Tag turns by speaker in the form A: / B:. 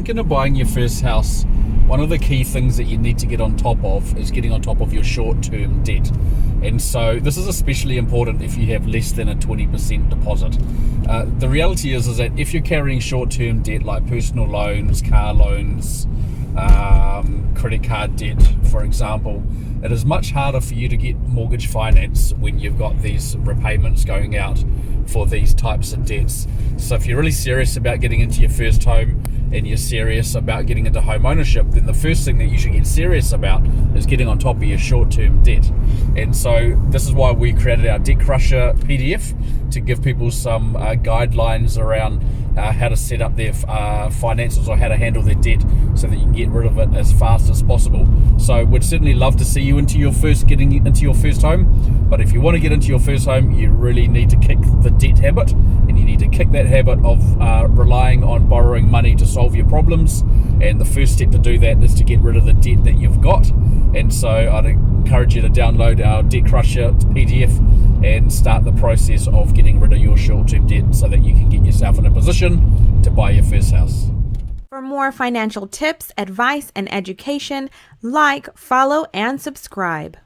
A: Thinking of buying your first house, one of the key things that you need to get on top of is getting on top of your short-term debt. And so this is especially important if you have less than a 20% deposit. The reality is that if you're carrying short-term debt like personal loans, car loans, credit card debt, for example, it is much harder for you to get mortgage finance when you've got these repayments going out for these types of debts. So if you're really serious about getting into your first home and you're serious about getting into home ownership, then the first thing that you should get serious about is getting on top of your short-term debt. And so this is why we created our Debt Crusher PDF, to give people some guidelines around how to set up their finances, or how to handle their debt so that you can get rid of it as fast as possible. So we'd certainly love to see you getting into your first home. But if you want to get into your first home, you really need to kick the debt habit, and you need to kick that habit of relying on borrowing money to solve your problems. And the first step to do that is to get rid of the debt that you've got. And so I'd encourage you to download our Debt Crusher PDF and start the process of getting rid of your short-term debt so that you can get yourself in a position to buy your first house.
B: For more financial tips, advice, and education, like, follow, and subscribe.